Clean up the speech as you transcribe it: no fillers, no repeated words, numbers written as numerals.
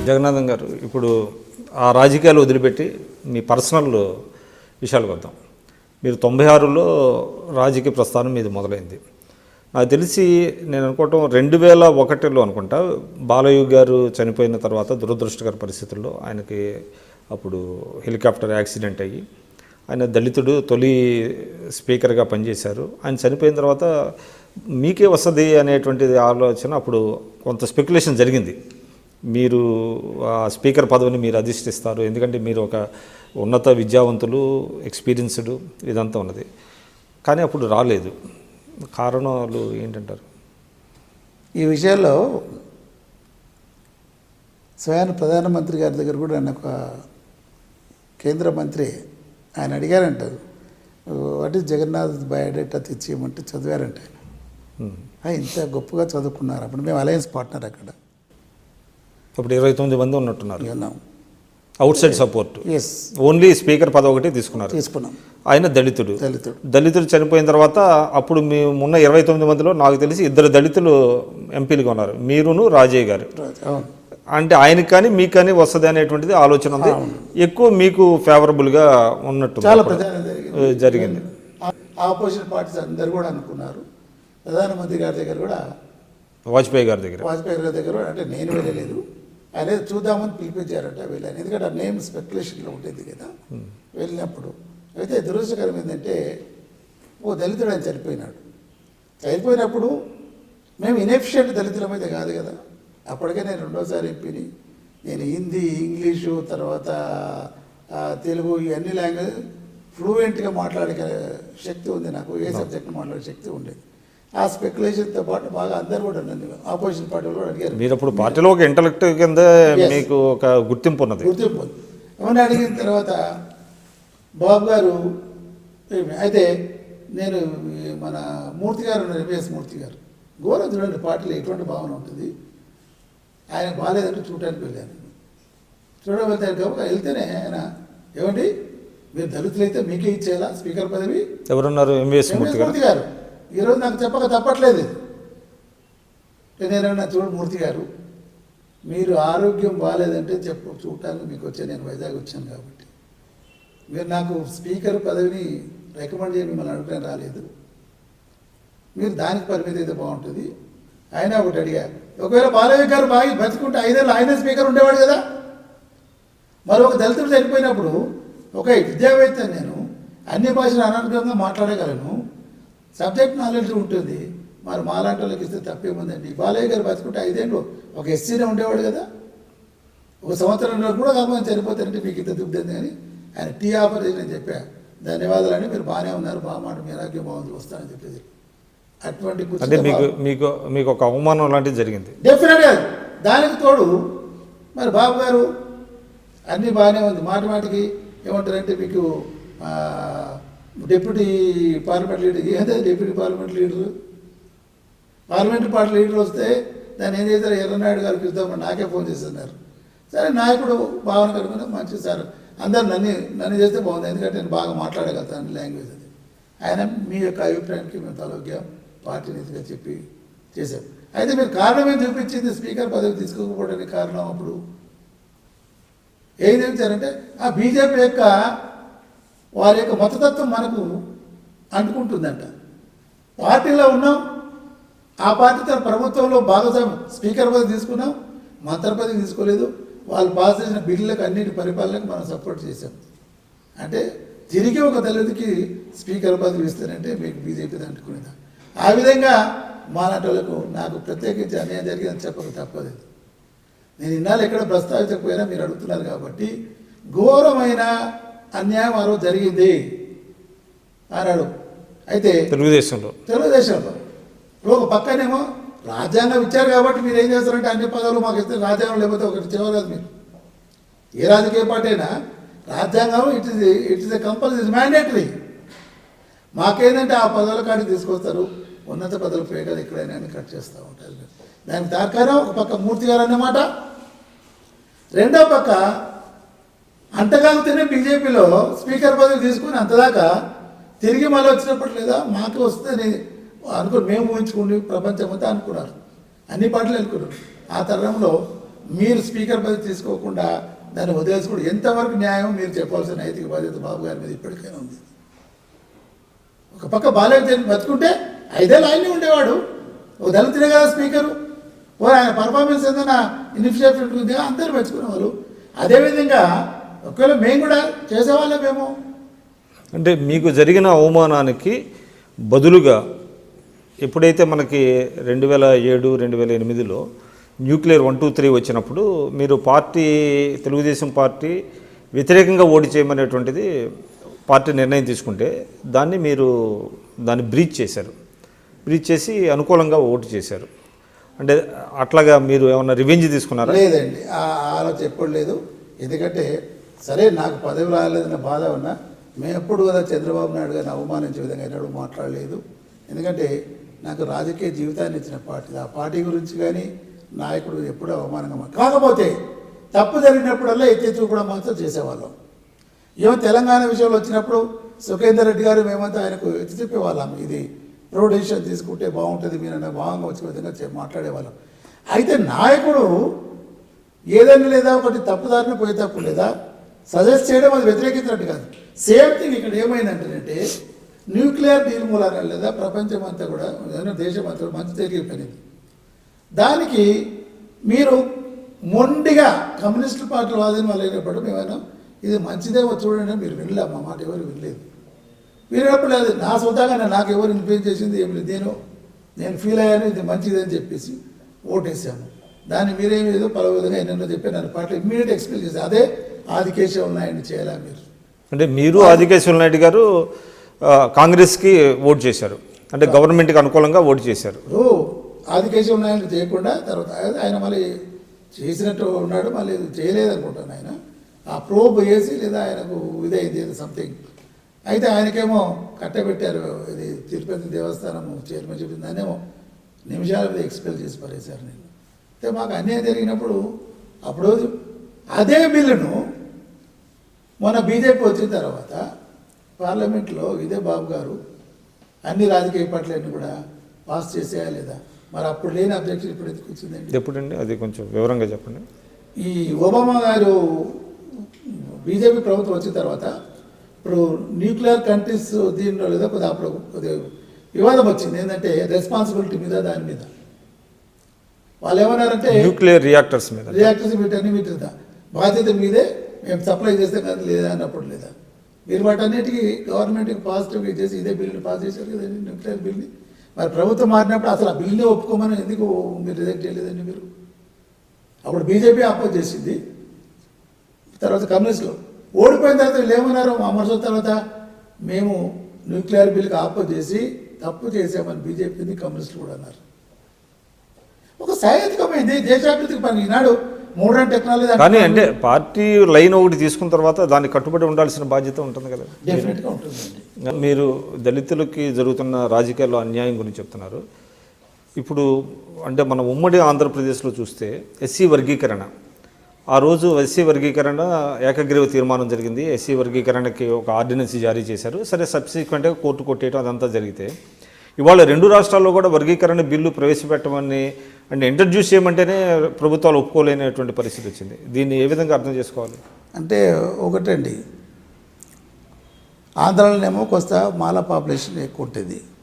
జగన్నాథం గారు, ఇప్పుడు ఆ రాజకీయాలు వదిలిపెట్టి మీ పర్సనల్ విషయాలకు వద్దాం. మీరు 96లో రాజకీయ ప్రస్థానం మీది మొదలైంది. నాకు తెలిసి నేను అనుకోవటం 2001లో అనుకుంటా బాలయ్య గారు చనిపోయిన తర్వాత దురదృష్టకర పరిస్థితుల్లో ఆయనకి అప్పుడు హెలికాప్టర్ యాక్సిడెంట్ అయ్యి ఆయన దళితుడు తొలి స్పీకర్గా పనిచేశారు. ఆయన చనిపోయిన తర్వాత మీకే వస్తుంది అనేటువంటిది ఆలోచన అప్పుడు కొంత స్పెక్యులేషన్ జరిగింది. మీరు ఆ స్పీకర్ పదవిని మీరు అధిష్టిస్తారు, ఎందుకంటే మీరు ఒక ఉన్నత విద్యావంతులు, ఎక్స్పీరియన్స్డ్, ఇదంతా ఉన్నది. కానీ అప్పుడు రాలేదు. కారణాలు ఏంటంటారు? ఈ విషయాల్లో స్వయాన ప్రధానమంత్రి గారి దగ్గర కూడా ఆయన ఒక కేంద్ర మంత్రి ఆయన అడిగారంటారు, వాట్ ఈస్ జగన్నాథ్ బయోడేటా తెచ్చేయమంటే చదివారంట ఆయన. ఇంత గొప్పగా చదువుకున్నారు. అప్పుడు మేము అలయన్స్ పార్ట్నర్ అక్కడ. అప్పుడు 29 మంది ఉన్నట్టున్నారు. ఉన్నాం. Outside support. Yes. Only speaker పదవి ఒకటి తీసుకున్నాం. ఆయన దళితుడు చనిపోయిన తర్వాత అప్పుడు మేము ఉన్న 29 మందిలో నాకు తెలిసి 2 దళితులు ఎంపీలుగా ఉన్నారు, మీరును రాజయ్య గారు. అంటే ఆయనకి కానీ మీకు కానీ వస్తుంది అనేటువంటిది ఆలోచన ఉంది. ఎక్కువ మీకు ఫేవరబుల్గా ఉన్నట్టు చాలా ప్రచారం జరిగింది. ఆపోజిషన్ పార్టీస్ అందరు కూడా అనుకున్నారు. ప్రధానమంత్రి గారి దగ్గర కూడా, వాజ్పేయి గారి దగ్గర కూడా, అంటే నేను వెళ్ళలేదు, ఆయన చూద్దామని పిలిపించారట వెళ్ళాను. ఎందుకంటే ఆ నేమ్ స్పెక్యులేషన్లో ఉంటుంది కదా వెళ్ళినప్పుడు. అయితే దురదృష్టకరం ఏంటంటే ఓ దళితుడు ఆయన చనిపోయినప్పుడు మేము ఇన్ఎఫిషియెంట్ దళితులం అయితే కాదు కదా. అప్పటికే నేను 2వ ఎంపీని. నేను హిందీ, ఇంగ్లీషు, తర్వాత తెలుగు, ఇవన్నీ లాంగ్వేజ్ ఫ్లూయెంట్గా మాట్లాడే శక్తి ఉంది నాకు. ఏ సబ్జెక్ట్ని మాట్లాడే శక్తి ఉండేది. ఆ స్పెక్యులేషన్తో పాటు బాగా అందరు కూడా నన్ను ఆపోజిషన్ పార్టీలు కూడా అడిగారు. మీరు అప్పుడు పార్టీలో ఒక ఇంటలెక్ట్ కింద మీకు ఒక గుర్తింపు ఉంది. ఏమన్నా అడిగిన తర్వాత బాబు గారు అయితే నేను మన మూర్తి గారు ఉన్నారు, ఎంఎస్ మూర్తి గారు, ఘోరం చూడండి పార్టీలో ఎటువంటి భావన ఉంటుంది. ఆయన బాగాలేదంటే చూడటానికి వెళ్ళాను. వెళ్తేనే ఆయన ఏమండి మీరు దళితులు అయితే మీకే ఇచ్చేలా స్పీకర్ పదవి. ఎవరున్నారు? ఎంఎస్ మూర్తి గారు. ఈరోజు నాకు చెప్పక తప్పట్లేదు. నేనన్నా చూడు మూర్తి గారు, మీరు ఆరోగ్యం బాగాలేదంటే చూడటానికి మీకు వచ్చే, నేను వైజాగ్ వచ్చాను కాబట్టి మీరు నాకు స్పీకర్ పదవిని రికమెండ్ చేయ మిమ్మల్ని అడుగుతాను రాలేదు. మీరు దానికి పరిమితి అయితే బాగుంటుంది. ఆయన ఒకటి అడిగారు, ఒకవేళ బాలయ్య గారు బాగా బతుకుంటే 5 ఏళ్ళు ఆయనే స్పీకర్ ఉండేవాడు కదా. మరొక దళితుడు చనిపోయినప్పుడు ఒక విద్యావేత్త నేను అన్ని భాషలు అనర్గంగా మాట్లాడగలను, సబ్జెక్ట్ నాలెడ్జ్ ఉంటుంది. మరి మాలాంటి వాళ్ళకి ఇస్తే తప్పేముందండి. బాలయ్య గారు బతుకుంటే 5 ఏళ్ళు ఒక ఎస్సీనే ఉండేవాడు కదా. ఒక సంవత్సరంలో కూడా కాకపోతే చనిపోతారంటే మీకు ఇంత దుబ్బింది. కానీ ఆయన టీ ఆఫర్ చేసి నేను చెప్పా, ధన్యవాదాలు, మీరు బాగానే ఉన్నారు, బాగా మాట, మీ ఆరోగ్యం బాగుంది, వస్తానని చెప్పేది. అటువంటి అంటే మీకు ఒక అవమానం లాంటిది జరిగింది డెఫినెట్గా. దానికి తోడు మరి బాబు గారు అన్నీ బాగానే ఉంది, మాటికి ఏమంటారంటే మీకు డిప్యూటీ పార్లమెంట్ లీడర్, ఏదైతే deputy parliament leader, parliamentary party leader వస్తే దాన్ని ఏం చేశారు, ఎర్రనాయుడు గారికి ఇద్దామని నాకే ఫోన్ చేస్తున్నారు. సరే నాయకుడు భావన కనుక మంచి సార్, అందరు నన్ను చేస్తే బాగుంది, ఎందుకంటే నేను బాగా మాట్లాడగలుగుతాను లాంగ్వేజ్ అది. ఆయన మీ యొక్క అభిప్రాయానికి మేము తలొగ్గాం, పార్టీ నీతిగా చెప్పి చేశాం. అయితే మీరు కారణం ఏం చూపించింది స్పీకర్ పదవి తీసుకోకపోవడానికి కారణం అప్పుడు ఏం చెప్తారంటే ఆ బీజేపీ యొక్క వారి యొక్క మతతత్వం మనకు అంటుకుంటుందంట. పార్టీలో ఉన్నాం, ఆ పార్టీ తన ప్రభుత్వంలో భాగస్వామ్యం, స్పీకర్ పదవి తీసుకున్నాం, మంత్రి పదవి తీసుకోలేదు. వాళ్ళు పాస్ చేసిన బిల్లులకు అన్నిటి పరిపాలనకు మనం సపోర్ట్ చేశాం. అంటే తిరిగి ఒక దళితుడికి స్పీకర్ పదవి ఇస్తానంటే మీకు బీజేపీ అంటుకునేదా. ఆ విధంగా మాలాంటి నాకు ప్రత్యేకించి అన్యాయం జరిగిందని చెప్పక తప్పదు. నేను ఇన్నాళ్ళు ఎక్కడ ప్రస్తావించకపోయినా మీరు అడుగుతున్నారు కాబట్టి ఘోరమైన అన్యాయం ఆ రోజు జరిగింది అన్నాడు. అయితే తెలుగుదేశంలో ఒక పక్కనేమో రాజ్యాంగం ఇచ్చారు కాబట్టి మీరు ఏం చేస్తారంటే అన్ని పదవులు మాకు ఇస్తే, రాజ్యాంగం లేకపోతే ఒకటి చేయలేదు. మీరు ఏ రాజకీయ పార్టీ అయినా రాజ్యాంగం it is a compulsory, mandatory. మాకేంటంటే ఆ పదవుల కాడికి తీసుకొస్తారు, ఉన్నత పదవులు పేగలు ఎక్కడైనా కట్ చేస్తూ ఉంటారు. దానికి తార్కారం ఒక పక్క మూర్తి గారు అన్నమాట, రెండో పక్క అంతకాలంతోనే బీజేపీలో స్పీకర్ పదవి తీసుకుని అంతదాకా తిరిగి మళ్ళీ వచ్చినప్పుడు లేదా మాకు వస్తే అనుకుని మేము ఊహించుకుని ప్రపంచం అంతా అనుకున్నారు, అన్ని పార్టీలు అనుకున్నారు. ఆ తరుణంలో మీరు స్పీకర్ పదవి తీసుకోకుండా దాన్ని వదిలేసుకోవడం ఎంతవరకు న్యాయం మీరు చెప్పాల్సిన నైతిక బాధ్యత బాబు గారి మీద ఇప్పటికైనా ఉంది. ఒక పక్క బాలేక బతుకుంటే 5 ఏళ్ళు ఆయనే ఉండేవాడు, ఓ దళితుడే కదా స్పీకరు, ఓ ఆయన పర్ఫార్మెన్స్ ఏదైనా ఇనిషియేటివ్ ఉంటుంది అందరూ మెచ్చుకునేవాళ్ళు. అదేవిధంగా ఒకవేళ మేము కూడా చేసేవాళ్ళమేమో. అంటే మీకు జరిగిన అవమానానికి బదులుగా ఎప్పుడైతే మనకి 2007, 2008లో న్యూక్లియర్ 1, 2, 3 వచ్చినప్పుడు మీరు పార్టీ తెలుగుదేశం పార్టీ వ్యతిరేకంగా ఓటు చేయమనేటువంటిది పార్టీ నిర్ణయం తీసుకుంటే దాన్ని బ్రీచ్ చేశారు. బ్రీచ్ చేసి అనుకూలంగా ఓటు చేశారు. అంటే అట్లాగా మీరు ఏమన్నా రివెంజ్ తీసుకున్నారా? లేదండి, ఆ ఆలోచన ఎప్పుడు లేదు. ఎందుకంటే సరే నాకు పదవి రాలేదన్న బాధ ఉన్నా మేము ఎప్పుడు కదా చంద్రబాబు నాయుడు గారిని అవమానించే విధంగా ఎన్నడూ మాట్లాడలేదు. ఎందుకంటే నాకు రాజకీయ జీవితాన్ని ఇచ్చిన పార్టీ, ఆ పార్టీ గురించి కానీ నాయకుడు ఎప్పుడూ అవమానంగా కాకపోతే తప్పు జరిగినప్పుడల్లా ఎత్తి చూపడం మాత్రం చేసేవాళ్ళం. ఏమో తెలంగాణ విషయంలో వచ్చినప్పుడు సుఖేందర్ రెడ్డి గారు మేమంతా ఆయనకు ఎత్తి చెప్పేవాళ్ళం, ఇది ప్రో డెసిషన్ తీసుకుంటే బాగుంటుంది, మీరు భాగంగా వచ్చే విధంగా మాట్లాడేవాళ్ళం. అయితే నాయకుడు ఏదైనా లేదా ఒకటి తప్పుదారిని పోయే తప్పు లేదా సజెస్ట్ చేయడం అది వ్యతిరేకించినట్టు కాదు. సేమ్ థింగ్ ఇక్కడ ఏమైందంటే న్యూక్లియర్ డీల్ మూలాన లేదా ప్రపంచం అంతా కూడా దేశం అంతా కూడా మంచి జరిగిపోయింది. దానికి మీరు మొండిగా కమ్యూనిస్టు పార్టీ వాదిని వాళ్ళు అయినప్పుడు మేమైనా ఇది మంచిదేమో చూడండి మీరు వినలే, మా మాట ఎవరు వినలేదు. వినేటప్పుడు లేదు నా సొంతంగా నాకు ఎవరు ఇన్ఫ్లుయెన్స్ చేసింది ఏమి లేదు, నేను ఫీల్ అయ్యాను ఇది మంచిదని చెప్పేసి ఓటేసాము. దాన్ని మీరేమి ఏదో పలు విధంగా ఎన్నెన్నో చెప్పి నన్ను పార్టీ ఇమ్మీడియట్ ఎక్స్ప్లెయిన్ చేసి అదే ఆదికేశవ నాయుడిని చేయాలా మీరు. అంటే మీరు ఆదికేశవ నాయుడు గారు కాంగ్రెస్కి ఓటు చేశారు, అంటే గవర్నమెంట్కి అనుకూలంగా ఓటు చేశారు. ఆదికేశవ నాయుడు చేయకుండా తర్వాత ఆయన మళ్ళీ చేసినట్టు ఉన్నాడు, మళ్ళీ చేయలేదనుకుంటాను. ఆయన ఆ ప్రోబ్ వేసి లేదా ఆయనకు ఇదైంది ఏదో సంథింగ్ అయితే ఆయనకేమో కట్టబెట్టారు. ఇది తిరుపతి దేవస్థానం చైర్మన్ చెప్పింది దాన్నేమో నిమిషాల మీద ఎక్స్పెల్ చేసి పడేశారు. నేను అయితే మాకు అన్యాయం జరిగినప్పుడు అప్పుడు అదే బిల్లును మొన్న బీజేపీ వచ్చిన తర్వాత పార్లమెంట్లో ఇదే బాబు గారు అన్ని రాజకీయ పార్టీలన్నీ కూడా పాస్ చేసేయాలి లేదా, మరి అప్పుడు లేని అబ్జెక్షన్ ఇప్పుడు ఎందుకు వచ్చిందండి? ఎప్పుడండి అది కొంచెం వివరంగా చెప్పండి. ఈ ఒబామా గారు బీజేపీ ప్రభుత్వం వచ్చిన తర్వాత ఇప్పుడు న్యూక్లియర్ కంట్రీస్ దీనిలో లేదా కొద్దిగా అప్పుడు కొద్దిగా వివాదం వచ్చింది. ఏంటంటే రెస్పాన్సిబిలిటీ మీద దాని మీద వాళ్ళు ఏమన్నారంటే న్యూక్లియర్ రియాక్టర్స్ వీటన్ని వీటి బాధ్యత మీదే మేము సప్లై చేస్తాం కదా లేదా అన్నప్పుడు లేదా మీరు వాటన్నిటికీ గవర్నమెంట్కి పాజిటివ్గా చేసి ఇదే బిల్లుని పాస్ చేశారు కదండి న్యూక్లియర్ బిల్ని. మరి ప్రభుత్వం మారినప్పుడు అసలు ఆ బిల్లునే ఒప్పుకోమని ఎందుకు మీరు రిజెక్ట్ చేయలేదండి మీరు? అప్పుడు బీజేపీ అపోజ్ చేసింది, తర్వాత కమ్యూనిస్టులు ఓడిపోయిన తర్వాత వీళ్ళు ఏమన్నారు అమర్చిన తర్వాత మేము న్యూక్లియర్ బిల్లుకి ఆపోజ్ చేసి తప్పు చేసామని బీజేపీని కమ్యూనిస్టులు కూడా అన్నారు. ఒక సహేతుకమైంది దేశాభివృద్ధికి పని ఈనాడు మోడర్న్ టెక్నాలజీ కానీ అంటే పార్టీ లైన్ ఒకటి తీసుకున్న తర్వాత దాన్ని కట్టుబడి ఉండాల్సిన బాధ్యత ఉంటుంది కదా. డెఫినెట్గా ఉంటుందండి. మీరు దళితులకి జరుగుతున్న రాజకీయాల్లో అన్యాయం గురించి చెప్తున్నారు. ఇప్పుడు అంటే మన ఉమ్మడి ఆంధ్రప్రదేశ్లో చూస్తే ఎస్సీ వర్గీకరణ, ఆ రోజు ఎస్సీ వర్గీకరణ ఏకగ్రీవ తీర్మానం జరిగింది. ఎస్సీ వర్గీకరణకి ఒక ఆర్డినెన్స్ జారీ చేశారు. సరే సబ్సిక్వెంట్గా కోర్టు కొట్టేయడం అదంతా జరిగితే ఇవాళ 2 రాష్ట్రాల్లో కూడా వర్గీకరణ బిల్లు ప్రవేశపెట్టమని అంటే ఇంట్రడ్యూస్ చేయమంటేనే ప్రభుత్వాలు ఒప్పుకోలేనటువంటి పరిస్థితి వచ్చింది. దీన్ని ఏ విధంగా అర్థం చేసుకోవాలి? అంటే ఒకటండి, ఆంధ్రాలోనేమో కొంత మాల పాపులేషన్ ఎక్కువ ఉంటుంది,